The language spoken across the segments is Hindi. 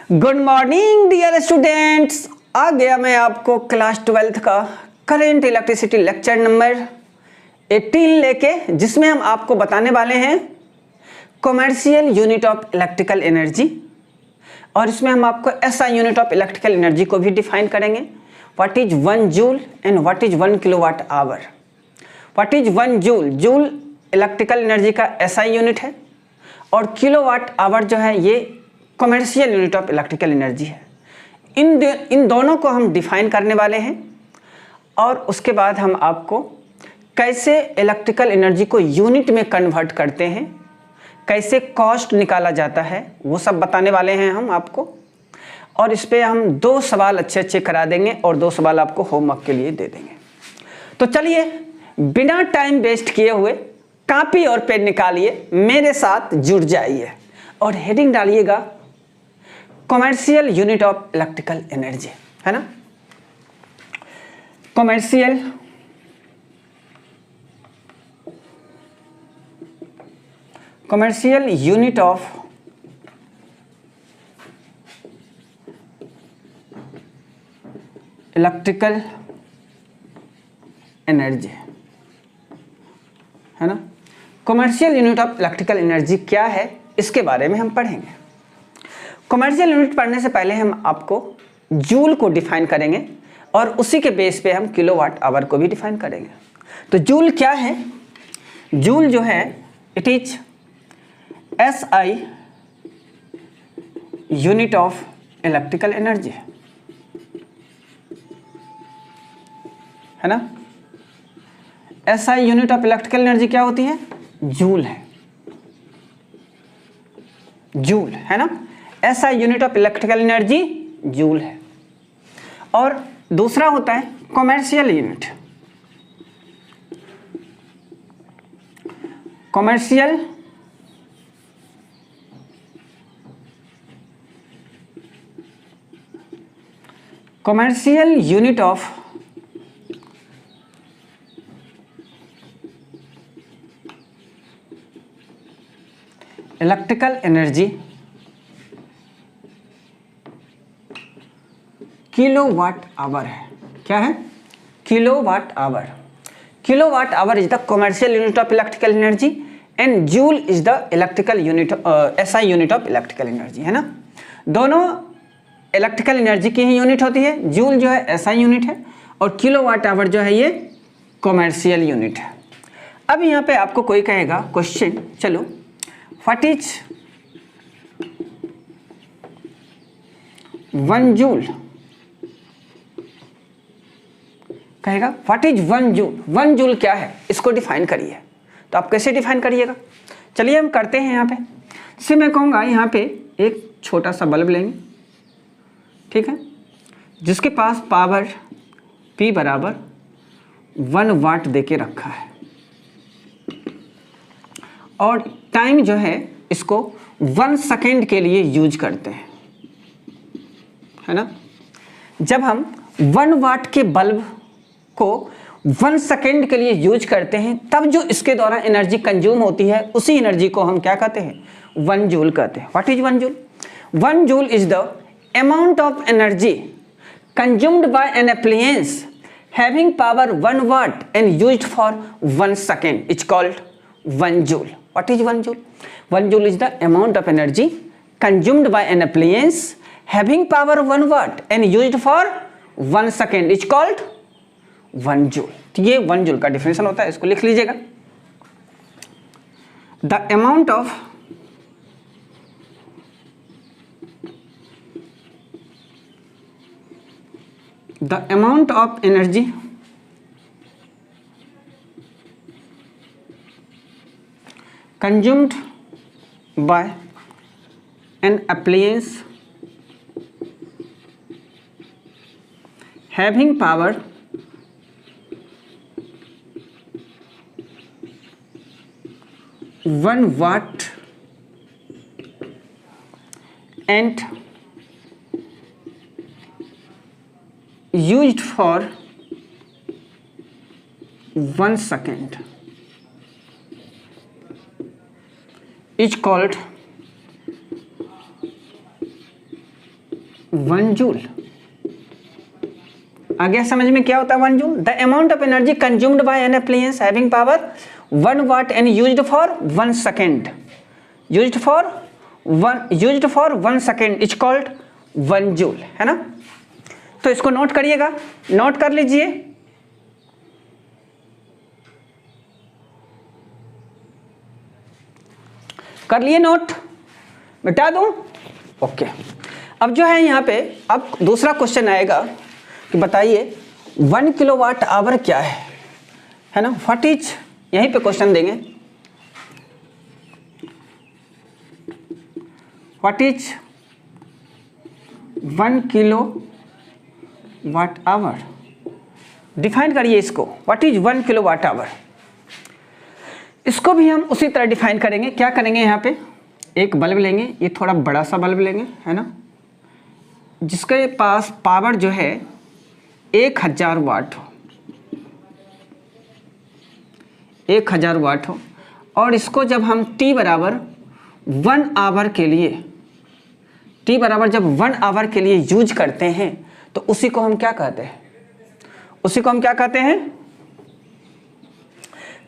Good morning dear students. आ गया मैं आपको क्लास 12th का करेंट इलेक्ट्रिसिटी लेक्चर नंबर 18 लेके, जिसमें हम आपको बताने वाले हैं commercial unit of electrical energy. और इसमें हम आपको SI unit of electrical energy को भी डिफाइन करेंगे। What is 1 joule and what is 1 kilowatt our. What is 1 joule? Joule electrical energy का एसआई यूनिट है और किलोवाट आवर जो है ये commercial unit of electrical energy है। इन दोनों को हम डिफाइन करने वाले हैं और उसके बाद हम आपको कैसे इलेक्ट्रिकल एनर्जी को यूनिट में कन्वर्ट करते हैं, कैसे कॉस्ट निकाला जाता है, वो सब बताने वाले हैं हम आपको। और इस पे हम 2 सवाल अच्छे करा देंगे और 2 सवाल आपको होमवर्क के लिए दे देंगे। तो चलिए बिना टाइम वेस्ट किए हुए कॉपी और पेन निकालिए, मेरे साथ जुड़ जाइए और हेडिंग डालिएगा commercial unit of electrical energy, है ना। Commercial unit of electrical energy, है ना। Commercial unit of electrical energy क्या है, इसके बारे में हम पढ़ेंगे। कॉमर्शियल यूनिट पढ़ने से पहले हम आपको जूल को डिफाइन करेंगे और उसी के बेस पे हम किलोवाट आवर को भी डिफाइन करेंगे। तो जूल क्या है? जूल जो है it is SI unit of electrical energy, है ना। SI unit of electrical energy क्या होती है? जूल है, जूल, है ना। SI unit of electrical energy joule है। और दूसरा होता है commercial unit. Commercial unit of electrical energy kilowatt hour है। क्या है? Kilowatt hour. Kilowatt hour is the commercial unit of electrical energy and joule is the electrical unit SI unit of electrical energy, है ना। दोनों इलेक्ट्रिकल एनर्जी की ही यूनिट होती है। जूल जो है एसआई यूनिट है और किलोवाट आवर जो है ये कॉमर्शियल यूनिट है। अब यहाँ पे आपको कोई कहेगा क्वेश्चन, चलो व्हाट इज 1 जूल, कहेगा व्हाट इज 1 जूल। 1 जूल क्या है, इसको डिफाइन करिए। तो आप कैसे डिफाइन करिएगा? चलिए हम करते हैं। यहाँ पे जैसे मैं कहूँगा, यहाँ पे एक छोटा सा बल्ब लेंगे, ठीक है, जिसके पास पावर P बराबर 1 वाट दे के रखा है और टाइम जो है इसको 1 सेकेंड के लिए यूज करते हैं, है ना। जब हम 1 वाट के बल्ब को 1 सेकेंड के लिए यूज करते हैं, तब जो इसके द्वारा एनर्जी कंज्यूम होती है, उसी एनर्जी को हम क्या कहते हैं? 1 जूल कहते हैं। What is 1 joule? 1 joule is the amount of energy consumed by an appliance having power 1 watt and used for 1 second. It's called 1 joule. What is 1 joule? 1 joule is the amount of energy consumed by an appliance having power 1 watt and used for 1 second. It's called 1 joule. तो ये 1 joule का डिफिनेशन होता है, इसको लिख लीजिएगा। The amount of energy consumed by an appliance having power 1 watt and used for 1 second is called 1 joule. आ गया समझ में क्या होता है 1 joule? The amount of energy consumed by an appliance having power 1 watt and used for 1 second, used for 1 second is called 1 joule, है ना। तो इसको नोट करिएगा, नोट कर लीजिए। कर लिए नोट? मिटा दूं? ओके। अब जो है यहाँ पे अब दूसरा क्वेश्चन आएगा कि बताइए 1 किलोवाट आवर क्या है ना। व्हाट इज, यहीं पे क्वेश्चन देंगे, what is 1 kilowatt our, define करिए इसको। व्हाट इज 1 किलोवाट आवर, इसको भी हम उसी तरह डिफाइन करेंगे। क्या करेंगे, यहाँ पे एक बल्ब लेंगे, ये थोड़ा बड़ा सा बल्ब लेंगे, है ना, जिसके पास पावर जो है 1000 वाट हो, 1000 वाट हो, और इसको जब हम t बराबर 1 आवर के लिए, t बराबर जब 1 आवर के लिए यूज करते हैं तो उसी को हम क्या कहते हैं, उसी को हम क्या कहते हैं,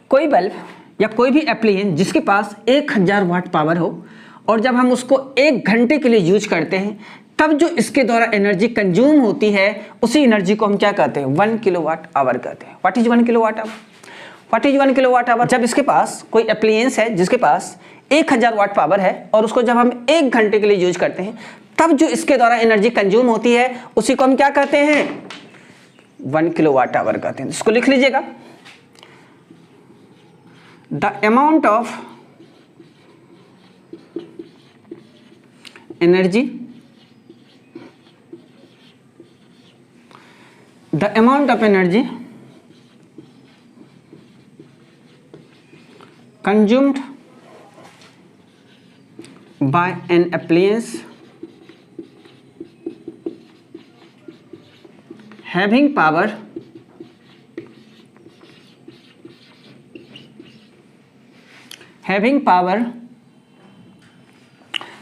कोई बल्ब या कोई भी एप्लायंस जिसके पास 1000 वाट पावर हो और जब हम उसको 1 घंटे के लिए यूज करते हैं तब जो इसके द्वारा एनर्जी कंज्यूम होती है उसी एनर्जी को हम क्या कहते हैं, 1 किलोवाट आवर कहते हैं। What is 1 kilowatt our, what is 1 kilowatt our, जब इसके पास कोई एप्लायंस है जिसके पास 1000 वाट पावर है और उसको जब हम 1 घंटे के लिए यूज करते हैं तब जो इसके द्वारा एनर्जी कंज्यूम होती है उसी को हम क्या कहते हैं, 1 किलोवाट आवर कहते हैं। इसको लिख लीजिएगा, the amount of energy, the amount of energy consumed by an appliance having power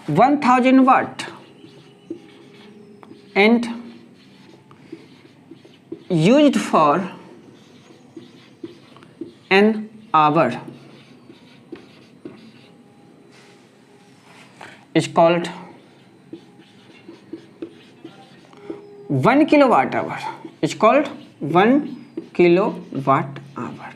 1000 watt and used for an hour is called 1 kilowatt hour, is called 1 kilowatt hour।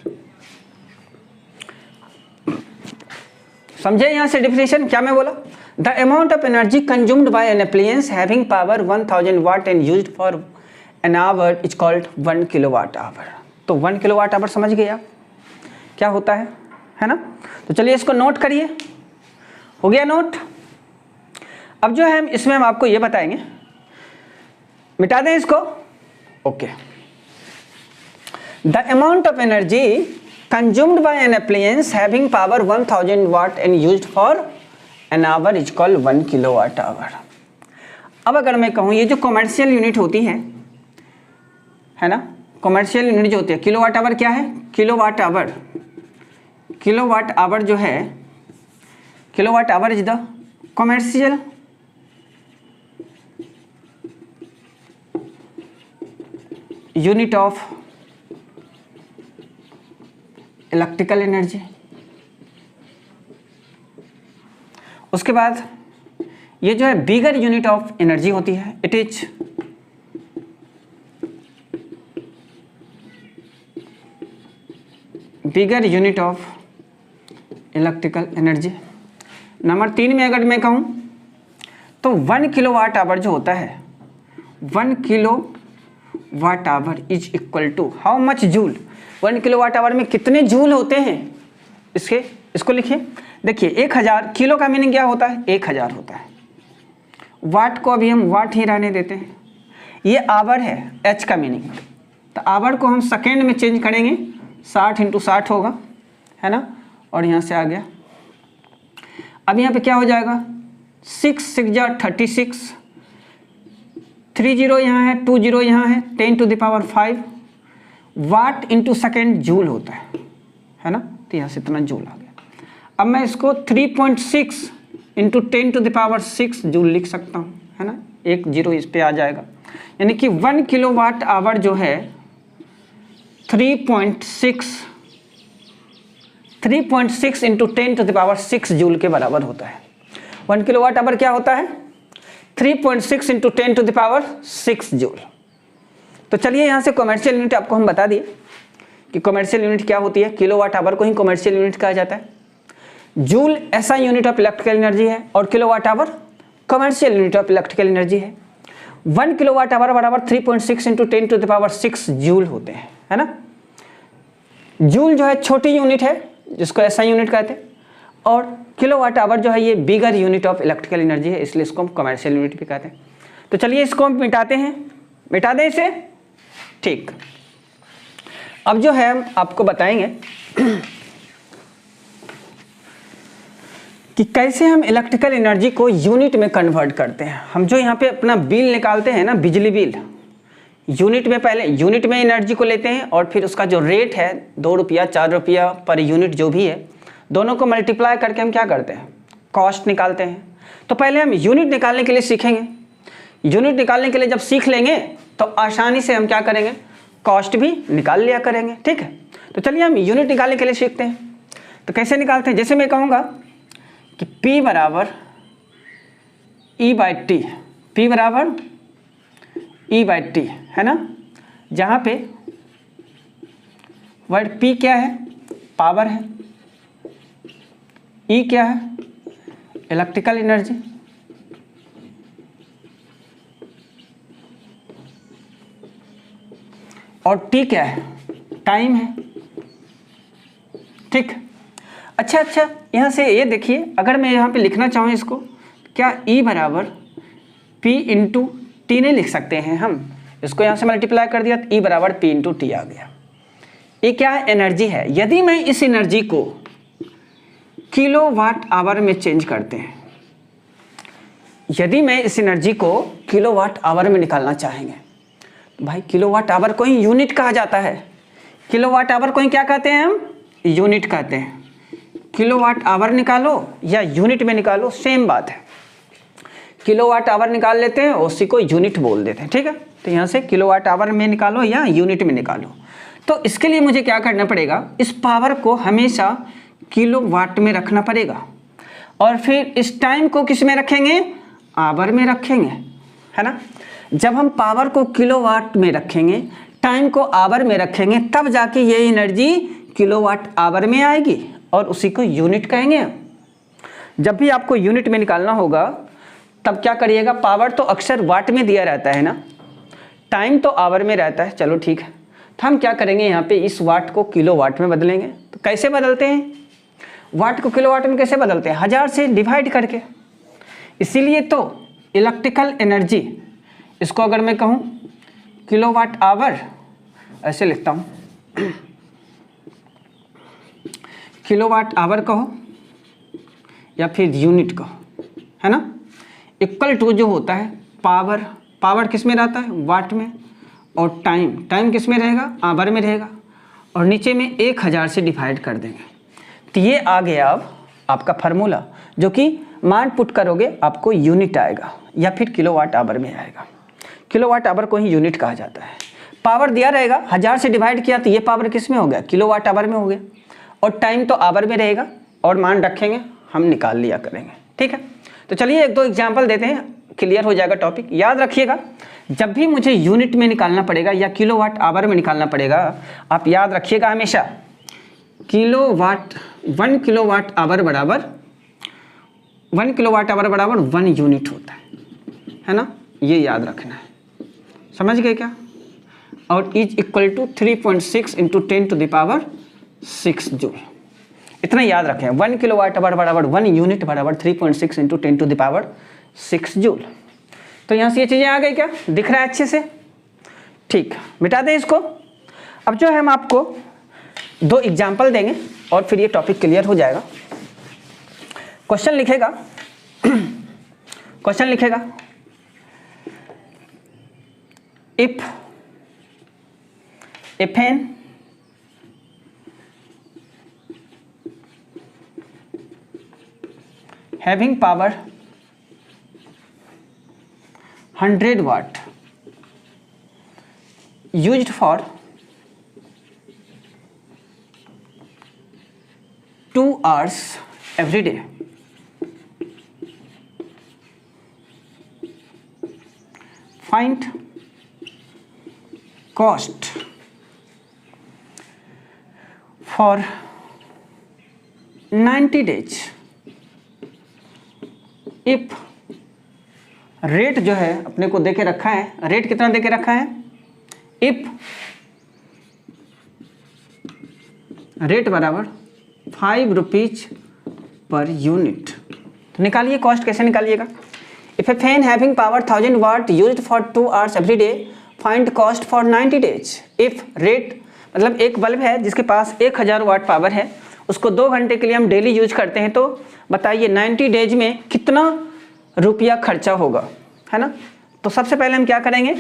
समझे यहाँ से डिफिनेशन क्या मैं बोला, the amount of energy consumed by an appliance having power 1000 watt and used for an hour is called 1 kilowatt hour. तो 1 किलोवाट आवर समझ गए आप क्या होता है ना। तो चलिए इसको नोट करिए, हो गया नोट। अब जो है इसमें हम आपको ये बताएंगे, मिटा दें इसको, okay. The amount of energy consumed by an appliance having power 1000 watt and used for an hour is called 1 kilowatt hour. अब अगर मैं कहूँ ये जो कॉमर्शियल यूनिट होती है ना, कॉमर्शियल यूनिट जो होती है, किलोवाट आवर क्या है, किलोवाट आवर, किलोवाट आवर जो है, kilowatt hour is the commercial unit of electrical energy. उसके बाद ये जो है बिगर यूनिट ऑफ एनर्जी होती है, it is bigger unit of electrical energy. Number 3 में अगर मैं कहूँ तो 1 किलोवाट आवर जो होता है, 1 kilowatt hour is equal to how much joule. 1 kilowatt hour में कितने जूल होते हैं, इसको लिखिए। देखिए 1000 किलो का मीनिंग क्या होता है, 1000 होता है। वाट को अभी हम वाट ही रहने देते हैं। ये आवर है, एच का मीनिंग, तो आवर को हम सेकेंड में चेंज करेंगे, 60 × 60 होगा, है ना, और यहाँ से आ गया। अब यहाँ पे क्या हो जाएगा, 6 6 जा 36, 3 0 यहाँ है, 2 0 यहाँ है, 10⁵ वाट इंटू सेकेंड जूल होता है ना, तो यहाँ से इतना जूल आ गया। अब मैं इसको 3.6 × 10⁶ जूल लिख सकता हूँ, है ना। एक जीरो इस पे आ जाएगा, यानी कि 1 किलोवाट आवर जो है 3.6 इंटू 10⁻6 जूल के बराबर होता है। 1 किलोवाट आवर क्या होता है? 3.6 इंटू 10⁻6 जूल। तो चलिए यहाँ से कॉमर्शियल यूनिट आपको हम बता दिए कि कॉमर्शियल यूनिट क्या होती है। किलोवाट आवर को ही कॉमर्शियल यूनिट कहा जाता है। जूल ऐसा यूनिट ऑफ इलेक्ट्रिकल एनर्जी है और kilowatt hour commercial unit of electrical energy है। 1 किलोवाट आवर बराबर 3.6 इंटू 10⁻6 जूल होते हैं, है ना। जूल जो है छोटी यूनिट है जिसको ऐसा यूनिट कहते हैं, और किलोवाट आवर जो है ये bigger unit of electrical energy है, इसलिए इसको हम कॉमर्शियल यूनिट भी कहते हैं। तो चलिए इसको हम मिटाते हैं, मिटा दें इसे। ठीक, अब जो है हम आपको बताएंगे कि कैसे हम इलेक्ट्रिकल एनर्जी को यूनिट में कन्वर्ट करते हैं। हम जो यहाँ पे अपना बिल निकालते हैं ना, बिजली बिल, यूनिट में पहले यूनिट में एनर्जी को लेते हैं और फिर उसका जो रेट है 2 रुपया 4 रुपया पर यूनिट जो भी है, दोनों को मल्टीप्लाई करके हम क्या करते हैं, कॉस्ट निकालते हैं। तो पहले हम यूनिट निकालने के लिए सीखेंगे। यूनिट निकालने के लिए जब सीख लेंगे तो आसानी से हम क्या करेंगे, कॉस्ट भी निकाल लिया करेंगे। ठीक है, तो चलिए हम यूनिट निकालने के लिए सीखते हैं। तो कैसे निकालते हैं, जैसे मैं कहूँगा कि P बराबर E/T, P बराबर E/T, है ना, जहाँ पे वर्ड P क्या है, पावर है, E क्या है, इलेक्ट्रिकल एनर्जी, और T क्या है, टाइम है। ठीक, अच्छा, यहाँ से ये देखिए, अगर मैं यहाँ पे लिखना चाहूँ इसको, क्या E बराबर P इंटू टी नहीं लिख सकते हैं हम, इसको यहाँ से मल्टीप्लाई कर दिया तो E बराबर P इंटू टी आ गया। ये क्या है, एनर्जी है। यदि मैं इस एनर्जी को किलोवाट आवर में चेंज करते हैं, यदि मैं इस एनर्जी को किलोवाट आवर में निकालना चाहेंगे, तो भाई किलोवाट आवर को ही यूनिट कहा जाता है। किलोवाट आवर को ही क्या कहते हैं हम, यूनिट कहते हैं। किलोवाट आवर निकालो या यूनिट में निकालो, सेम बात है। किलोवाट आवर निकाल लेते हैं, उसी को यूनिट बोल देते हैं। ठीक है, तो यहाँ से किलोवाट आवर में निकालो या यूनिट में निकालो। तो इसके लिए मुझे क्या करना पड़ेगा, इस पावर को हमेशा किलोवाट में रखना पड़ेगा, और फिर इस टाइम को किस में रखेंगे, आवर में रखेंगे, है ना। जब हम पावर को किलोवाट में रखेंगे, टाइम को आवर में रखेंगे, तब जाके ये एनर्जी किलोवाट आवर में आएगी और उसी को यूनिट कहेंगे। जब भी आपको यूनिट में निकालना होगा तब क्या करिएगा, पावर तो अक्सर वाट में दिया रहता है ना, टाइम तो आवर में रहता है। चलो ठीक है, तो हम क्या करेंगे, यहाँ पे इस वाट को किलोवाट में बदलेंगे। तो कैसे बदलते हैं, वाट को किलोवाट में कैसे बदलते हैं, 1000 से डिवाइड करके। इसीलिए तो इलेक्ट्रिकल एनर्जी, इसको अगर मैं कहूँ किलोवाट आवर, ऐसे लिखता हूँ, किलोवाट आवर कहो या फिर यूनिट कहो, है ना, इक्वल टू जो होता है पावर, पावर किस में रहता है, वाट में, और टाइम किस में रहेगा, आवर में रहेगा, और नीचे में 1000 से डिवाइड कर देंगे। तो ये आ गया अब आपका फार्मूला, जो कि मान पुट करोगे आपको यूनिट आएगा या फिर किलोवाट आवर में आएगा। किलोवाट आवर को ही यूनिट कहा जाता है। पावर दिया रहेगा, 1000 से डिवाइड किया तो ये पावर किस में हो गया, किलोवाट आवर में हो गया, और टाइम तो आवर में रहेगा, और मान रखेंगे, हम निकाल लिया करेंगे। ठीक है, तो चलिए 1-2 एग्जाम्पल देते हैं, क्लियर हो जाएगा टॉपिक। याद रखिएगा, जब भी मुझे यूनिट में निकालना पड़ेगा या किलोवाट आवर में निकालना पड़ेगा, आप याद रखिएगा हमेशा किलोवाट, 1 किलोवाट आवर बराबर 1 यूनिट होता है ना, ये याद रखना है। समझ गए क्या, और is equal to 3.6 into 10⁻6 joule, इतना याद रखें। 1 किलोवाट आवर बराबर 1 यूनिट बराबर 3.6 इंटू 10⁻6 जूल। तो यहाँ से ये चीज़ें आ गई क्या, दिख रहा है अच्छे से। ठीक, मिटा दें इसको। अब जो है हम आपको 2 एग्जाम्पल देंगे और फिर ये टॉपिक क्लियर हो जाएगा। क्वेश्चन लिखेगा, क्वेश्चन लिखेगा, if a fan having power 100 watt used for 2 hours every day. Find cost for 90 days. If rate जो है अपने को देके रखा है, रेट कितना देके रखा है, इफ रेट बराबर 5 रुपीज पर यूनिट। तो निकालिए कॉस्ट, कैसे निकालिएगा। If a fan having power 1000 watt used for 2 hours every day, find cost for 90 days. If rate मतलब एक बल्ब है जिसके पास 1000 वाट पावर है, उसको 2 घंटे के लिए हम डेली यूज करते हैं, तो बताइए 90 डेज में कितना रुपया खर्चा होगा, है ना। तो सबसे पहले हम क्या करेंगे,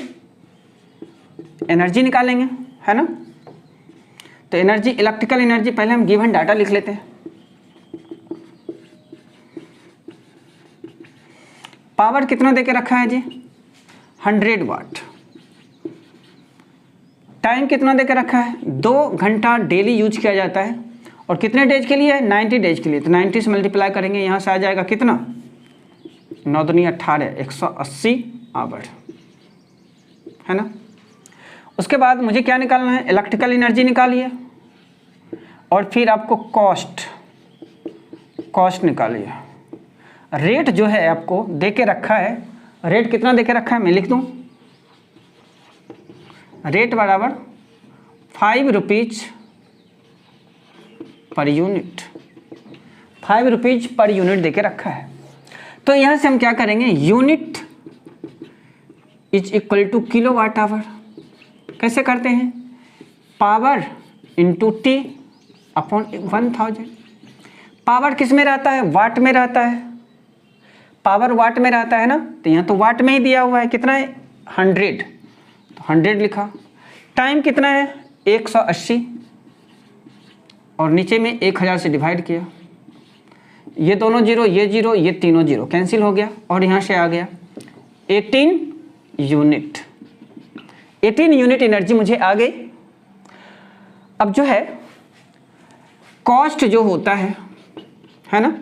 एनर्जी निकालेंगे, है ना। तो एनर्जी, इलेक्ट्रिकल एनर्जी, पहले हम गिवन डाटा लिख लेते हैं। पावर कितना देके रखा है जी, 100 वाट। टाइम कितना देके रखा है, 2 घंटा डेली यूज किया जाता है, और कितने डेज के लिए, 90 डेज के लिए। तो 90 से मल्टीप्लाई करेंगे, यहाँ से आ जाएगा कितना, 9 दूनी 18, 180 आवर, है ना। उसके बाद मुझे क्या निकालना है, इलेक्ट्रिकल एनर्जी निकालिए, और फिर आपको कॉस्ट निकालिए। रेट जो है आपको देके रखा है, रेट कितना देके रखा है मैं लिख दूं, रेट बराबर 5 rupees per unit, 5 rupees per unit देके रखा है। तो यहाँ से हम क्या करेंगे, unit is equal to kilo watt hour. कैसे करते हैं, power into T upon 1000। Power किस में रहता है, वाट में रहता है, पावर वाट में रहता है ना, तो यहाँ तो वाट में ही दिया हुआ है, कितना है 100, तो 100 लिखा। टाइम कितना है 180, और नीचे में 1000 से डिवाइड किया, ये दोनों जीरो, ये जीरो, ये तीनों जीरो कैंसिल हो गया, और यहाँ से आ गया 18 यूनिट। 18 यूनिट एनर्जी मुझे आ गई। अब जो है कॉस्ट जो होता है ना,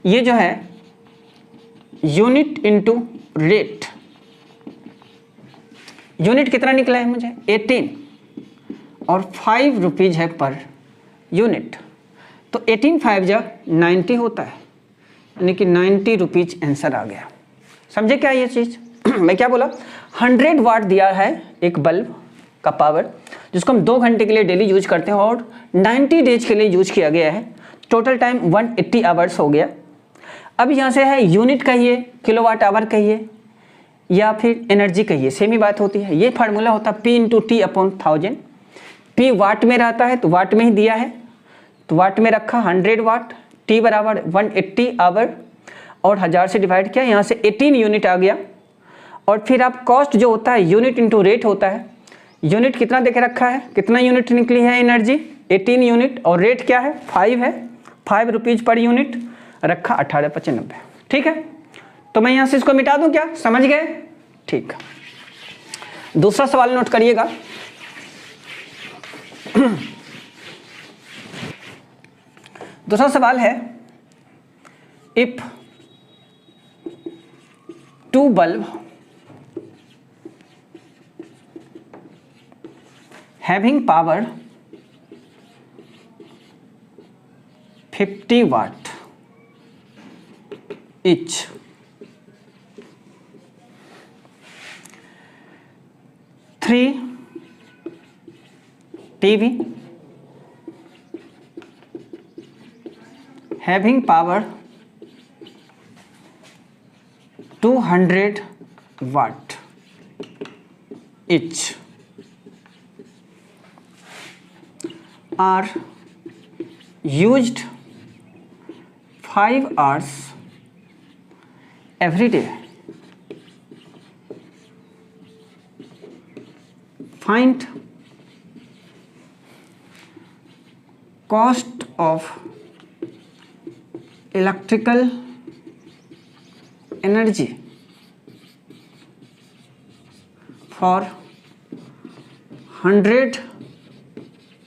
ये जो है यूनिट इंटू रेट। यूनिट कितना निकला है मुझे 18, और 5 रुपीज है पर यूनिट, तो 18 5 जा 90 होता है, यानी कि 90 रुपीज आंसर आ गया। समझे क्या ये चीज़ मैं क्या बोला, 100 वाट दिया है एक बल्ब का पावर, जिसको हम 2 घंटे के लिए डेली यूज करते हैं, और 90 डेज के लिए यूज किया गया है। टोटल टाइम 180 आवर्स हो गया। अब यहाँ से है यूनिट कहिए, किलोवाट आवर कहिए, या फिर एनर्जी कहिए, सेम ही बात होती है। ये फार्मूला होता है P into T upon 1000। P वाट में रहता है तो वाट में ही दिया है, तो वाट में रखा 100 वाट, T बराबर 180 आवर, और 1000 से डिवाइड किया, यहाँ से 18 यूनिट आ गया। और फिर आप कॉस्ट जो होता है यूनिट इंटू रेट होता है। यूनिट कितना देके रखा है, कितना यूनिट निकली है एनर्जी 18 यूनिट, और रेट क्या है 5 है, 5 रुपीज पर यूनिट रखा 1895। ठीक है, तो मैं यहाँ से इसको मिटा दूँ क्या, समझ गए। ठीक, दूसरा सवाल नोट करिएगा। दूसरा सवाल है, if 2 bulb having power 50 watt each, three TV having power 200 watt each are used 5 hours every day. Find cost of electrical energy for 100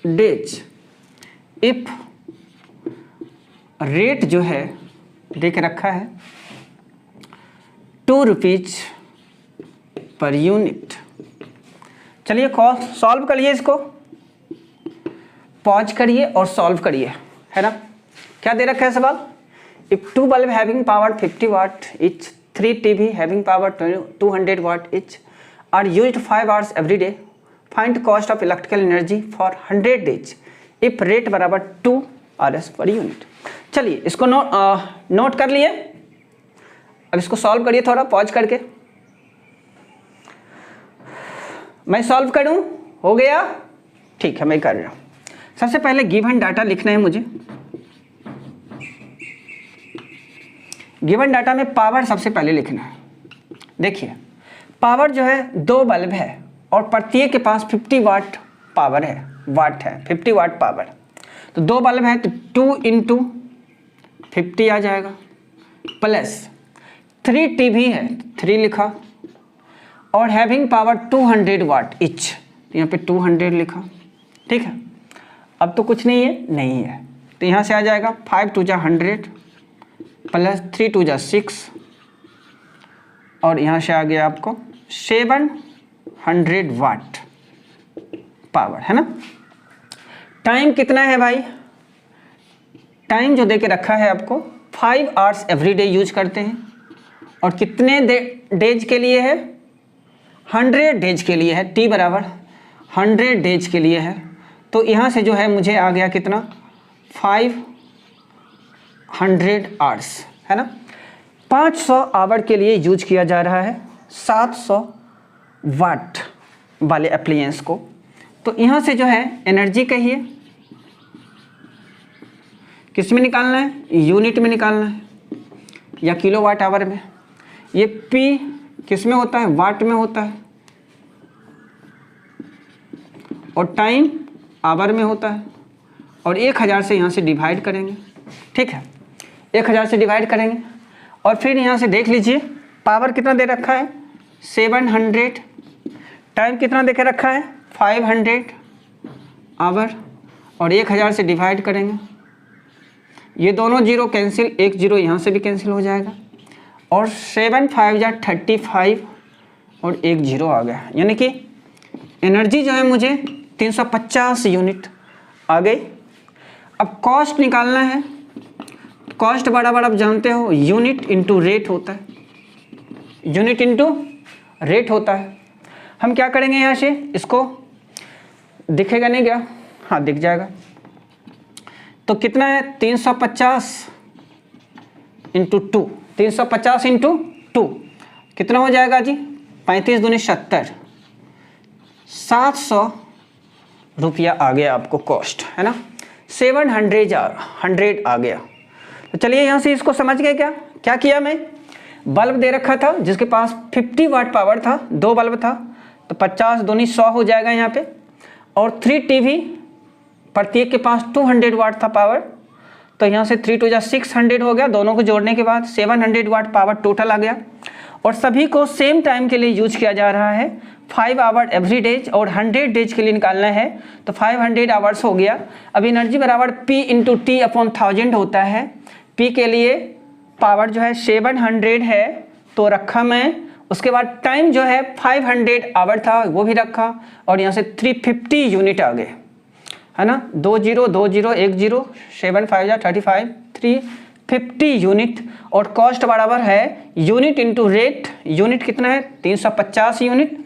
days if rate जो है दे के रखा है 2 रुपीज पर यूनिट। चलिए सॉल्व करिए, इसको पॉज करिए और सॉल्व करिए, है ना। क्या दे रखा है सवाल? If 2 bulb having power 50 watt each, 3 TV having power 200 watt each are used 5 hours every day, find cost of electrical energy for 100 days if rate बराबर 2 RS पर यूनिट। चलिए इसको नोट कर लिए। अब इसको सॉल्व करिए थोड़ा पॉज करके। मैं सॉल्व करूं? हो गया? ठीक है, मैं कर रहा हूं। सबसे पहले गिवन डाटा लिखना है मुझे। गिवन डाटा में पावर सबसे पहले लिखना है। देखिए पावर जो है 2 बल्ब है और प्रत्येक के पास 50 वाट पावर है, वाट है 50 वाट पावर। तो 2 बल्ब है तो 2 × 50 आ जाएगा, प्लस 3 टीवी है 3 लिखा, और हैविंग पावर 200 वाट इच, तो यहाँ पे 200 लिखा। ठीक है, अब तो कुछ नहीं है, नहीं है, तो यहाँ से आ जाएगा 5 × 2 = 100 प्लस 3 × 2 = 6, और यहाँ से आ गया आपको 700 वाट पावर, है ना। टाइम कितना है भाई? टाइम जो दे के रखा है आपको 5 आवर्स एवरी डे यूज करते हैं, और कितने डेज के लिए है? 100 डेज के लिए है। टी बराबर 100 डेज के लिए है, तो यहाँ से जो है मुझे आ गया कितना? 500 आवर्स, है ना। 500 आवर के लिए यूज किया जा रहा है 700 वाट वाले एप्लायंस को। तो यहाँ से जो है एनर्जी कहिए किस में निकालना है? यूनिट में निकालना है या किलो वाट आवर में। ये पी किस में होता है? वाट में होता है, और टाइम आवर में होता है, और 1000 से यहाँ से डिवाइड करेंगे। ठीक है, 1000 से डिवाइड करेंगे, और फिर यहाँ से देख लीजिए पावर कितना दे रखा है? 700। टाइम कितना दे के रखा है? 500 आवर, और 1000 से डिवाइड करेंगे। ये दोनों जीरो कैंसिल, एक जीरो यहाँ से भी कैंसिल हो जाएगा, और 7 × 5 = 35, और एक जीरो आ गया, यानी कि एनर्जी जो है मुझे 350 यूनिट आ गई। अब कॉस्ट निकालना है। कॉस्ट बराबर आप जानते हो यूनिट इंटू रेट होता है, यूनिट इंटू रेट होता है। हम क्या करेंगे यहाँ से, इसको दिखेगा नहीं क्या? हाँ दिख जाएगा। तो कितना है? 350 × 2, 350 × 2 कितना हो जाएगा जी? 35 दूनी 70, 700 रुपया आ गया आपको कॉस्ट, है ना। 700 आ गया। तो चलिए यहाँ से इसको समझ गए क्या? क्या किया मैं? बल्ब दे रखा था जिसके पास 50 वाट पावर था, 2 बल्ब था, तो 50 दूनी 100 हो जाएगा यहाँ पे, और 3 टीवी प्रत्येक के पास 200 वाट था पावर, तो यहाँ से 3 × 2 = 600 हो गया। दोनों को जोड़ने के बाद 700 वाट पावर टोटल आ गया, और सभी को सेम टाइम के लिए यूज किया जा रहा है 5 आवर एवरी डेज, और 100 डेज के लिए निकालना है, तो 500 आवर्स हो गया। अब एनर्जी बराबर P × T/1000 होता है। P के लिए पावर जो है 700 है तो रखा मैं, उसके बाद टाइम जो है 500 आवर था वो भी रखा, और यहाँ से 350 यूनिट आ गए, है ना। 2 0 2 0 1 0, 7 × 5 = 35, 350 यूनिट, और कॉस्ट बराबर है यूनिट इंटू रेट। यूनिट कितना है? 350 यूनिट,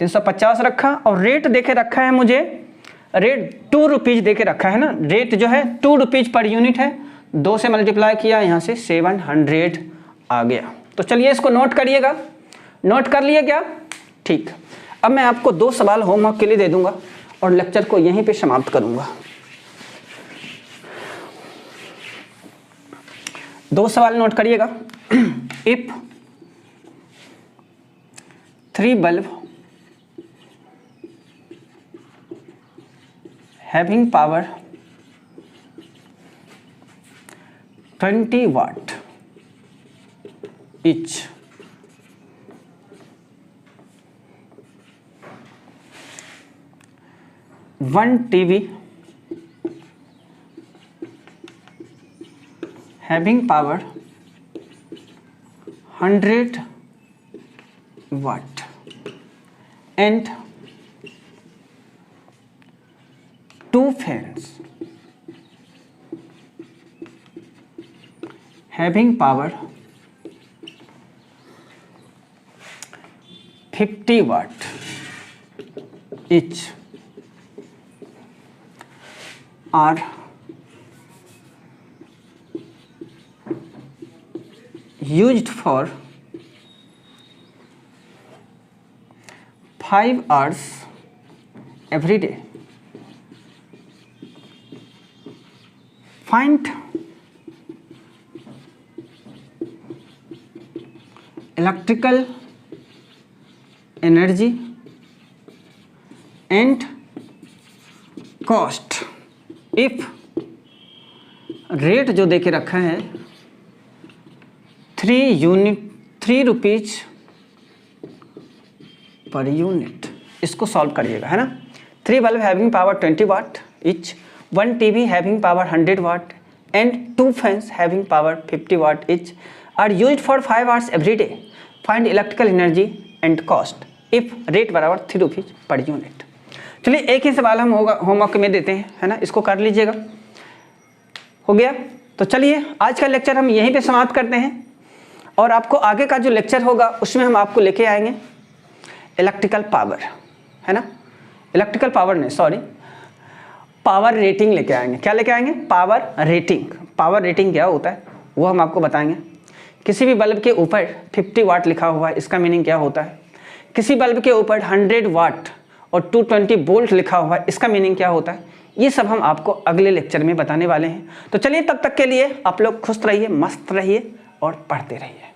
350 रखा, और रेट देके रखा है मुझे, रेट 2 रुपीज़ देके रखा है ना। रेट जो है 2 रुपीज़ पर यूनिट है, 2 से मल्टीप्लाई किया, यहाँ से 700 आ गया। तो चलिए इसको नोट करिएगा। नोट कर लिए क्या? ठीक। अब मैं आपको 2 सवाल होमवर्क के लिए दे दूंगा और लेक्चर को यहीं पे समाप्त करूंगा। 2 सवाल नोट करिएगा। If 3 bulb having power 20 watt each 1 TV having power 100 watt and 2 fans having power 50 watt each are used for 5 hours every day. Find electrical energy and cost if rate जो देके रखा है 3 रुपीज पर यूनिट, इसको सॉल्व करिएगा, है ना। 3 bulb having power 20 watt each, 1 TV having power 100 watt and 2 fans having power 50 watt each are used for 5 hours every day. Find electrical energy and cost if rate बराबर 3 रुपीज पर यूनिट। चलिए एक ही सवाल हम होमवर्क में देते हैं, है ना, इसको कर लीजिएगा। हो गया, तो चलिए आज का लेक्चर हम यहीं पे समाप्त करते हैं और आपको आगे का जो लेक्चर होगा उसमें हम आपको लेके आएंगे इलेक्ट्रिकल पावर, है ना, इलेक्ट्रिकल पावर नहीं, सॉरी, पावर रेटिंग लेके आएंगे। क्या लेके आएंगे? Power rating. पावर रेटिंग क्या होता है वो हम आपको बताएंगे। किसी भी बल्ब के ऊपर 50 वाट लिखा हुआ है, इसका मीनिंग क्या होता है। किसी बल्ब के ऊपर 100 वाट और 220 वोल्ट लिखा हुआ है, इसका मीनिंग क्या होता है। ये सब हम आपको अगले लेक्चर में बताने वाले हैं। तो चलिए तब तक के लिए आप लोग खुश रहिए, मस्त रहिए और पढ़ते रहिए।